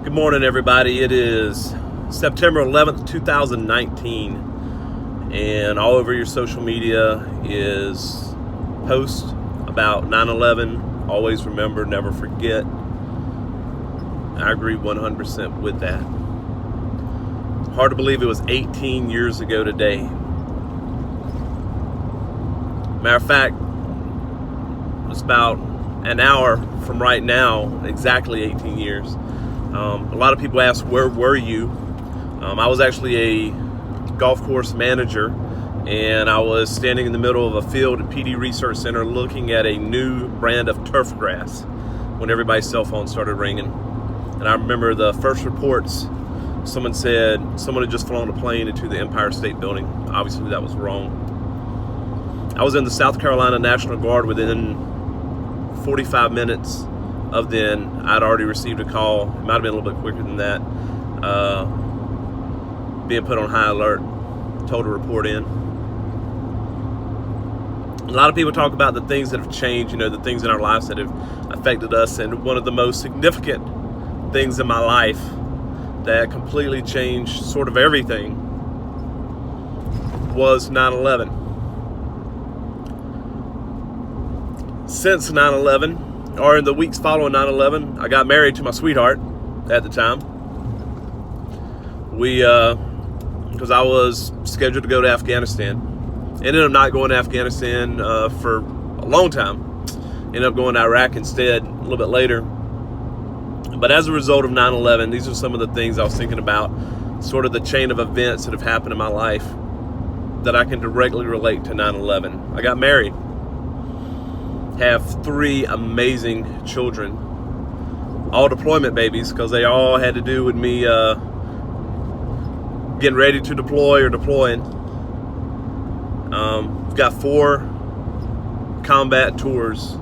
Good morning, everybody. It is September 11th, 2019, and all over your social media is posts about 9/11. Always remember, never forget. I agree 100% with that. Hard to believe it was 18 years ago today. Matter of fact, it's about an hour from right now, exactly 18 years. A lot of people ask, where were you? I was actually a golf course manager, and I was standing in the middle of a field at PD Research Center looking at a new brand of turf grass when everybody's cell phone started ringing. And I remember the first reports, someone said someone had just flown a plane into the Empire State Building. Obviously that was wrong. I was in the South Carolina National Guard. Within 45 minutes of then, I'd already received a call. It might have been a little bit quicker than that. Being put on high alert, told to report in. A lot of people talk about the things that have changed, the things in our lives that have affected us. And one of the most significant things in my life that completely changed sort of everything was 9/11. Since 9/11, or in the weeks following 9/11, I got married to my sweetheart at the time. Because I was scheduled to go to Afghanistan. Ended up not going to Afghanistan for a long time. Ended up going to Iraq instead a little bit later. But as a result of 9/11, these are some of the things I was thinking about, sort of the chain of events that have happened in my life that I can directly relate to 9/11. I got married. Have 3 amazing children, all deployment babies, because they all had to do with me getting ready to deploy or deploying. Got 4 combat tours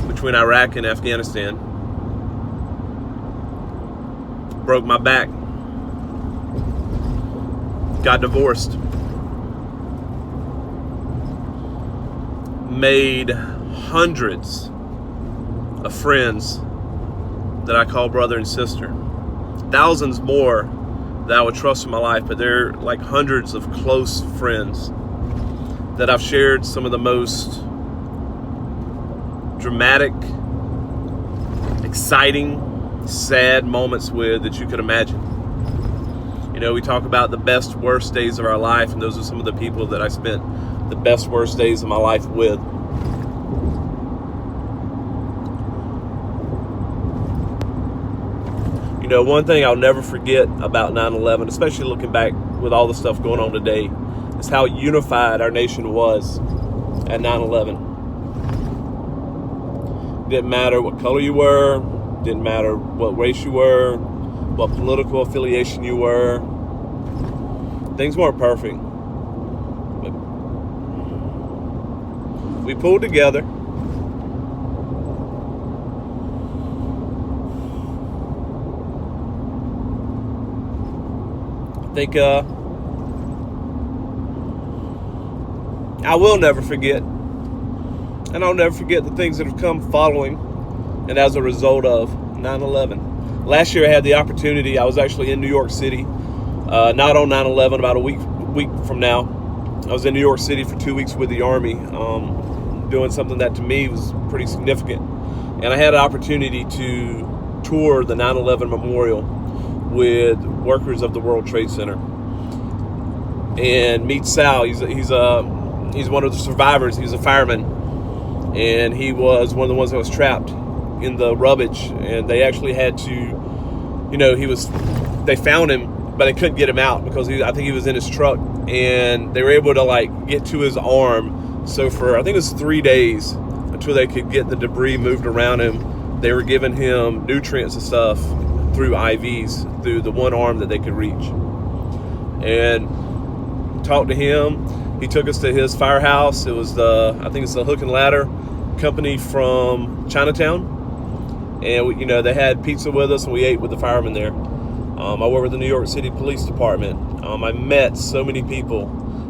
between Iraq and Afghanistan. Broke my back. Got divorced. Made hundreds of friends that I call brother and sister. Thousands more that I would trust in my life, but they're like hundreds of close friends that I've shared some of the most dramatic, exciting, sad moments with that you could imagine. We talk about the best, worst days of our life, and those are some of the people that I spent the best, worst days of my life with. One thing I'll never forget about 9/11, especially looking back with all the stuff going on today, is how unified our nation was at 9/11. Didn't matter what color you were, didn't matter what race you were, what political affiliation you were. Things weren't perfect. But we pulled together. I think I will never forget, and I'll never forget the things that have come following and as a result of 9/11. Last year I had the opportunity, I was actually in New York City, not on 9/11, about a week from now. I was in New York City for 2 weeks with the Army, doing something that to me was pretty significant. And I had an opportunity to tour the 9/11 memorial with workers of the World Trade Center, and meet Sal. He's one of the survivors. He's a fireman, and he was one of the ones that was trapped in the rubbish. And they actually had to, they found him, but they couldn't get him out because I think he was in his truck, and they were able to get to his arm. So for I think it was 3 days until they could get the debris moved around him. They were giving him nutrients and stuff through IVs, through the one arm that they could reach. And talked to him. He took us to his firehouse. It was I think it's the Hook and Ladder company from Chinatown. And they had pizza with us, and we ate with the firemen there. I work with the New York City Police Department. I met so many people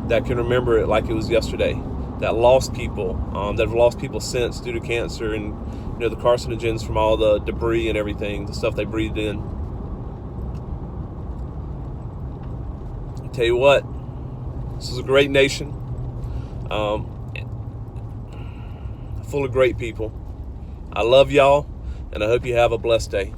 that can remember it like it was yesterday, that lost people, that have lost people since due to cancer and the carcinogens from all the debris and everything, the stuff they breathed in. Tell you what, this is a great nation, full of great people. I love y'all, and I hope you have a blessed day.